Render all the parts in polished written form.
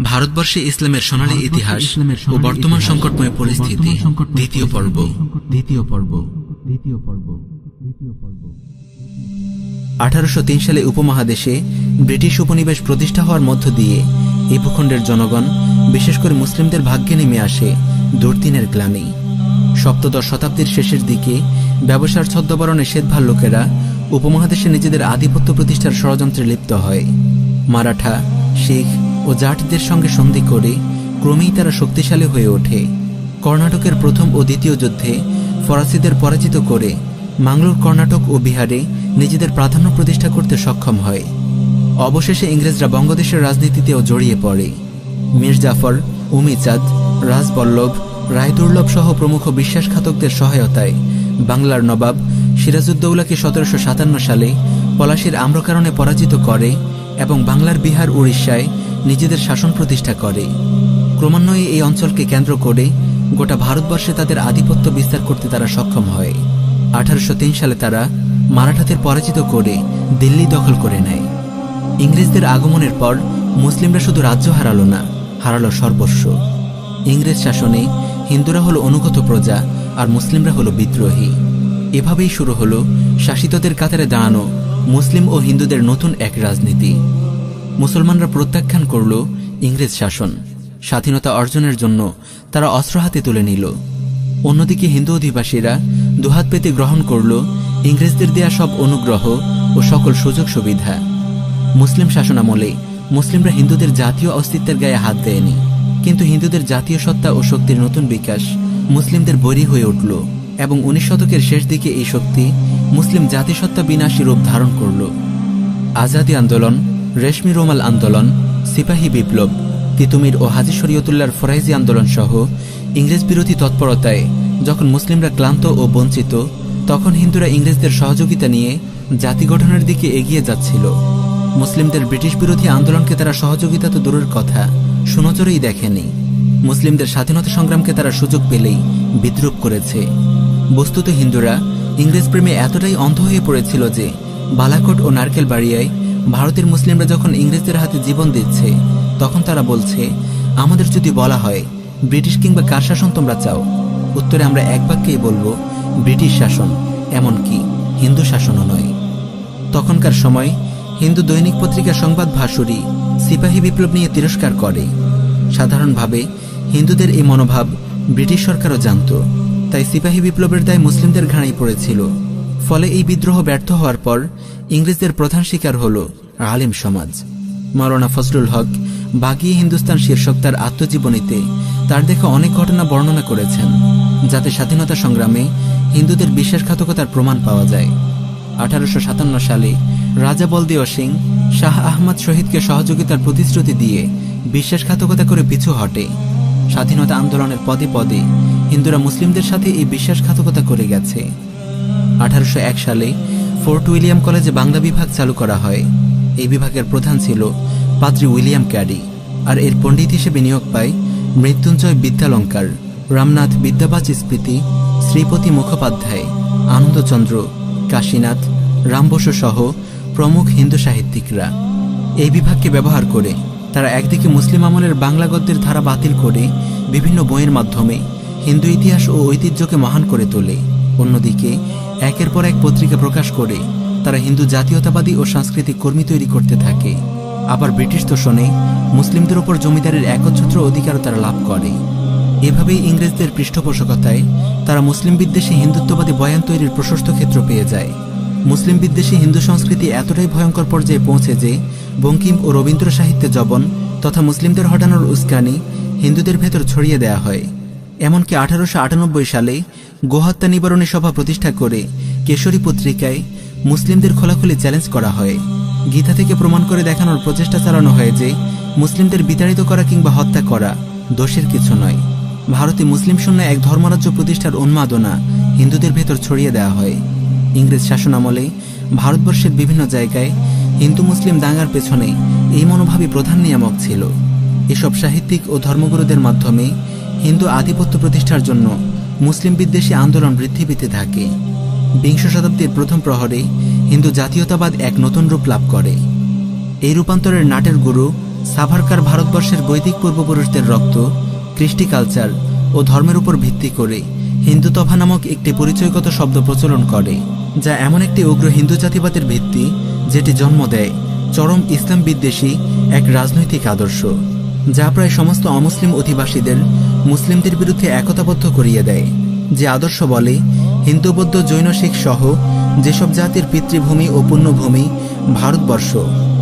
ভারতবর্ষে ইসলামের সোনালী ইতিহাস ও বর্তমান সংকটময় পরিস্থিতি দ্বিতীয় পর্ব। 1803 সালে উপমহাদেশে ব্রিটিশ উপনিবেশ প্রতিষ্ঠা হওয়ার মধ্য দিয়ে এই ভূখণ্ডের জনগণ, বিশেষ করে মুসলিমদের ভাগ্যে নেমে আসে দুর্দিনের গ্লানি। সপ্তদশ শতাব্দীর শেষের দিকে ব্যবসার ছদ্মবরণে শ্বেতভার লোকেরা উপমহাদেশে নিজেদের আধিপত্য প্রতিষ্ঠার ষড়যন্ত্রে লিপ্ত হয়। মারাঠা, শিখ ও জাটদের সঙ্গে সন্ধি করে ক্রমেই তারা শক্তিশালী হয়ে ওঠে। কর্ণাটকের প্রথম ও দ্বিতীয় যুদ্ধে ফরাসিদের পরাজিত করে মাঙ্গলোর, কর্ণাটক ও বিহারে নিজেদের প্রাধান্য প্রতিষ্ঠা করতে সক্ষম হয়। অবশেষে ইংরেজরা বঙ্গদেশের রাজনীতিতেও জড়িয়ে পড়ে। মীর জাফর, উমিচাঁদ, রাজবল্লভ, রায়দুর্লভ সহ প্রমুখ বিশ্বাসঘাতকদের সহায়তায় বাংলার নবাব সিরাজউদ্দৌলাকে 1757 সালে পলাশীর আম্রকারণে পরাজিত করে এবং বাংলার বিহার, উড়িষ্যায় নিজেদের শাসন প্রতিষ্ঠা করে। ক্রমান্বয়ে এই অঞ্চলকে কেন্দ্র করে গোটা ভারতবর্ষে তাদের আধিপত্য বিস্তার করতে তারা সক্ষম হয়। 1803 সালে তারা মারাঠাদের পরাজিত করে দিল্লি দখল করে নেয়। ইংরেজদের আগমনের পর মুসলিমরা শুধু রাজ্য হারালো না, হারালো সর্বস্ব। ইংরেজ শাসনে হিন্দুরা হলো অনুগত প্রজা আর মুসলিমরা হলো বিদ্রোহী। এভাবেই শুরু হলো শাসিতদের কাতারে দাঁড়ানো মুসলিম ও হিন্দুদের নতুন এক রাজনীতি। মুসলমানরা প্রত্যাখ্যান করল ইংরেজ শাসন। স্বাধীনতা অর্জনের জন্য তারা অস্ত্র হাতে তুলে নিল। অন্যদিকে হিন্দু অধিবাসীরা দুহাত পেতে গ্রহণ করল ইংরেজদের দেয়া সব অনুগ্রহ ও সকল সুযোগ সুবিধা। মুসলিম শাসনামলে মুসলিমরা হিন্দুদের জাতীয় অস্তিত্বের গায়ে হাত দেয়নি, কিন্তু হিন্দুদের জাতীয় সত্তা ও শক্তির নতুন বিকাশ মুসলিমদের বৈরী হয়ে উঠল এবং 19 শতকের শেষ দিকে এই শক্তি মুসলিম জাতিসত্তা বিনাশী রূপ ধারণ করল। আজাদী আন্দোলন, রেশমি রুমাল আন্দোলন, সিপাহী বিপ্লব, তিতুমির ও হাজী শরীয়তুল্লাহর ফরাইজি আন্দোলন সহ ইংরেজ বিরোধী তৎপরতায় যখন মুসলিমরা ক্লান্ত ও বঞ্চিত, তখন হিন্দুরা ইংরেজদের সহযোগিতা নিয়ে জাতি গঠনের দিকে এগিয়ে যাচ্ছিল। মুসলিমদের ব্রিটিশ বিরোধী আন্দোলনকে তারা সহযোগিতা তো দূরের কথা, সুনজরেই দেখেনি। মুসলিমদের স্বাধীনতা সংগ্রামকে তারা সুযোগ পেলেই বিদ্রূপ করেছে। বস্তুত হিন্দুরা ইংরেজ প্রেমে এতটাই অন্ধ হয়ে পড়েছিল যে বালাকোট ও নারকেল বাড়িয়ায় ভারতের মুসলিমরা যখন ইংরেজদের হাতে জীবন দিচ্ছে, তখন তারা বলছে, আমাদের যদি বলা হয় ব্রিটিশ কিংবা কার শাসন তোমরা চাও, উত্তরে আমরা এক বাক্যেই বলবো ব্রিটিশ শাসন, এমনকি হিন্দু শাসনও নয়। তখনকার সময় হিন্দু দৈনিক পত্রিকা সংবাদ ভাসুরি সিপাহী বিপ্লব নিয়ে তিরস্কার করে। সাধারণভাবে হিন্দুদের এই মনোভাব ব্রিটিশ সরকারও জানত, তাই সিপাহী বিপ্লবের দায় মুসলিমদের ঘাড়েই পড়েছিল। ফলে এই বিদ্রোহ ব্যর্থ হওয়ার পর ইংরেজদের প্রধান শিকার হল আলেম সমাজ। মাওলানা ফজলুল হক বাগিয়ে হিন্দুস্তান শীর্ষক তার আত্মজীবনীতে তার দেখা অনেক ঘটনা বর্ণনা করেছেন, যাতে স্বাধীনতা সংগ্রামে হিন্দুদের বিশ্বাসঘাতকতার প্রমাণ পাওয়া যায়। 1857 সালে রাজা বলদেও সিং শাহ আহমদ শহীদকে সহযোগিতার প্রতিশ্রুতি দিয়ে বিশ্বাসঘাতকতা করে পিছু হটে। স্বাধীনতা আন্দোলনের পদে পদে হিন্দুরা মুসলিমদের সাথে এই বিশ্বাসঘাতকতা করে গেছে। 1801 সালে ফোর্ট উইলিয়াম কলেজে বাংলা বিভাগ চালু করা হয়। এই বিভাগের প্রধান ছিল পাদ্রী উইলিয়াম ক্যাডি, আর এর পণ্ডিত হিসেবে নিয়োগ পায় মৃত্যুঞ্জয় বিদ্যালঙ্কার, রামনাথ বিদ্যাবাচ স্মৃতি, শ্রীপতি মুখোপাধ্যায়, আনন্দচন্দ্র, কাশীনাথ, রাম বসু সহ প্রমুখ হিন্দু সাহিত্যিকরা। এই বিভাগকে ব্যবহার করে তারা একদিকে মুসলিম আমলের বাংলা গদ্যের ধারা বাতিল করে বিভিন্ন বইয়ের মাধ্যমে হিন্দু ইতিহাস ও ঐতিহ্যকে মহান করে তোলে, অন্যদিকে একের পর এক পত্রিকা প্রকাশ করে তারা হিন্দু জাতীয়তাবাদী ও সাংস্কৃতিক কর্মী তৈরি করতে থাকে। আবার ব্রিটিশ তোষণে মুসলিমদের উপর জমিদারের একচ্ছত্র অধিকারও তারা লাভ করে। এভাবেই ইংরেজদের পৃষ্ঠপোষকতায় তারা মুসলিম বিদ্বেষী হিন্দুত্ববাদী বয়ান তৈরির প্রশস্ত ক্ষেত্র পেয়ে যায়। মুসলিম বিদ্বেষী হিন্দু সংস্কৃতি এতটাই ভয়ঙ্কর পর্যায়ে পৌঁছে যে বঙ্কিম ও রবীন্দ্র সাহিত্যে জবন তথা মুসলিমদের হটানোর উস্কানি হিন্দুদের ভেতর ছড়িয়ে দেয়া হয়। এমনকি 1898 সালে গোহত্যা নিবারণী সভা প্রতিষ্ঠা করে কেশরী পত্রিকায় মুসলিমদের খোলাখুলি চ্যালেঞ্জ করা হয়। গীতা থেকে প্রমাণ করে দেখানোর প্রচেষ্টা চালানো হয় যে মুসলিমদের বিতাড়িত করা কিংবা হত্যা করা দোষের কিছু নয়। ভারতে মুসলিম শূন্য এক ধর্মরাজ্য প্রতিষ্ঠার উন্মাদনা হিন্দুদের ভেতর ছড়িয়ে দেওয়া হয়। ইংরেজ শাসনামলে ভারতবর্ষের বিভিন্ন জায়গায় হিন্দু মুসলিম দাঙ্গার পেছনে এই মনোভাবই প্রধান নিয়ামক ছিল। এসব সাহিত্যিক ও ধর্মগুরুদের মাধ্যমে হিন্দু আধিপত্য প্রতিষ্ঠার জন্য মুসলিম বিদ্বেষী আন্দোলন বৃদ্ধি পেতে থাকে। বিংশ শতাব্দীর প্রথম প্রহরে হিন্দু জাতীয়তাবাদ এক নতুন রূপ লাভ করে। এই রূপান্তরের নাটের গুরু সাভারকার ভারতবর্ষের বৈদিক পূর্বপুরুষদের রক্ত, কৃষ্টি কালচার ও ধর্মের উপর ভিত্তি করে হিন্দুতভা নামক একটি পরিচয়গত শব্দ প্রচলন করে, যা এমন একটি উগ্র হিন্দু জাতিবাদের ভিত্তি যেটি জন্ম দেয় চরম ইসলাম বিদ্বেষী এক রাজনৈতিক আদর্শ, যা প্রায় সমস্ত অমুসলিম অধিবাসীদের মুসলিমদের বিরুদ্ধে একতাবদ্ধ করিয়ে দেয়। যে আদর্শ বলে হিন্দু, বৌদ্ধ, জৈন, শিখ সহ যেসব জাতির পিতৃভূমি ও পুণ্যভূমি ভারতবর্ষ,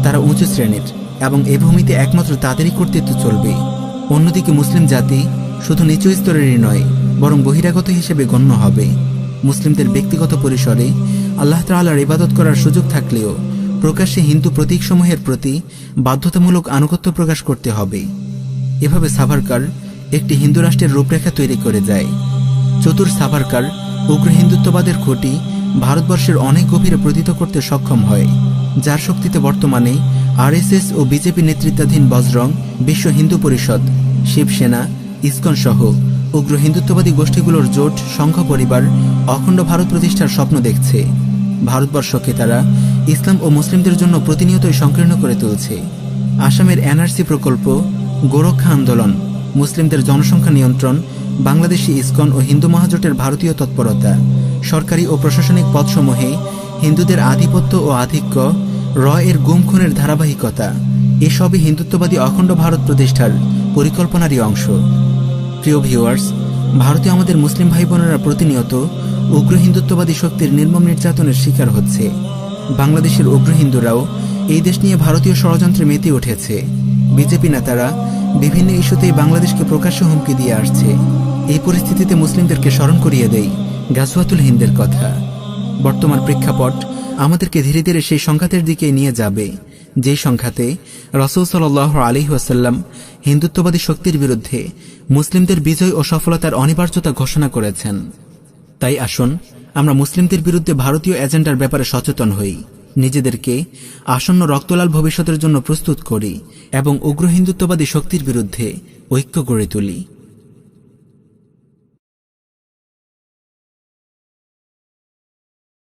তারা উঁচু শ্রেণীর এবং এ ভূমিতে একমাত্র তাদেরই কর্তৃত্ব চলবে। অন্যদিকে মুসলিম জাতি শুধু নিচু স্তরেরই নয়, বরং বহিরাগত হিসেবে গণ্য হবে। মুসলিমদের ব্যক্তিগত পরিসরে আল্লাহ তাআলার ইবাদত করার সুযোগ থাকলেও প্রকাশ্যে হিন্দু প্রতীকসমূহের প্রতি বাধ্যতামূলক আনুগত্য প্রকাশ করতে হবে। এভাবে সাভারকার একটি হিন্দু রাষ্ট্রের রূপরেখা তৈরি করে যায়। চতুর সাভারকার উগ্র হিন্দুত্ববাদের খুঁটি ভারতবর্ষের অনেক গভীরে প্রতীত করতে সক্ষম হয়, যার শক্তিতে বর্তমানে আরএসএস ও বিজেপি নেতৃত্বাধীন বজরং, বিশ্ব হিন্দু পরিষদ, শিবসেনা, ইসকন সহ উগ্র হিন্দুত্ববাদী গোষ্ঠীগুলোর জোট সংঘ পরিবার অখণ্ড ভারত প্রতিষ্ঠার স্বপ্ন দেখছে। ভারতবর্ষকে তারা ইসলাম ও মুসলিমদের জন্য প্রতিনিয়তই সংকীর্ণ করে তুলছে। আসামের এনআরসি প্রকল্প, গোরক্ষা আন্দোলন, মুসলিমদের জনসংখ্যা নিয়ন্ত্রণ, বাংলাদেশি ইসকন ও হিন্দু মহাজোটের ভারতীয় তৎপরতা, সরকারি ও প্রশাসনিক পদসমূহে হিন্দুদের আধিপত্য ও আধিক্য, এর গুম খুনের ধারাবাহিকতা, এসবই হিন্দুত্ববাদী অখণ্ড ভারত প্রতিষ্ঠার পরিকল্পনারই অংশ। প্রিয় ভিউয়ার্স, ভারতে আমাদের মুসলিম ভাই বোনেরা প্রতিনিয়ত উগ্র হিন্দুত্ববাদী শক্তির নির্মম নির্যাতনের শিকার হচ্ছে। বাংলাদেশের উগ্র হিন্দুরাও এই দেশ নিয়ে ভারতীয় ষড়যন্ত্রে মেতে উঠেছে। বিজেপি নেতারা বিভিন্ন ইস্যুতেই বাংলাদেশকে প্রকাশ্য হুমকি দিয়ে আসছে। এই পরিস্থিতিতে মুসলিমদেরকে স্মরণ করিয়ে দেই গাজওয়াতুল হিন্দের কথা। বর্তমান প্রেক্ষাপট আমাদেরকে ধীরে ধীরে সেই সংঘাতের দিকে নিয়ে যাবে, যেই সংঘাতে রাসূল সাল্লাল্লাহু আলাইহি ওয়াসাল্লাম হিন্দুত্ববাদী শক্তির বিরুদ্ধে মুসলিমদের বিজয় ও সফলতার অনিবার্যতা ঘোষণা করেছেন। তাই আসুন আমরা মুসলিমদের বিরুদ্ধে ভারতীয় এজেন্ডার ব্যাপারে সচেতন হই, নিজেদেরকে আসন্ন রক্তলাল ভবিষ্যতের জন্য প্রস্তুত করি এবং উগ্র হিন্দুত্ববাদী শক্তির বিরুদ্ধে ঐক্য গড়ে তুলি।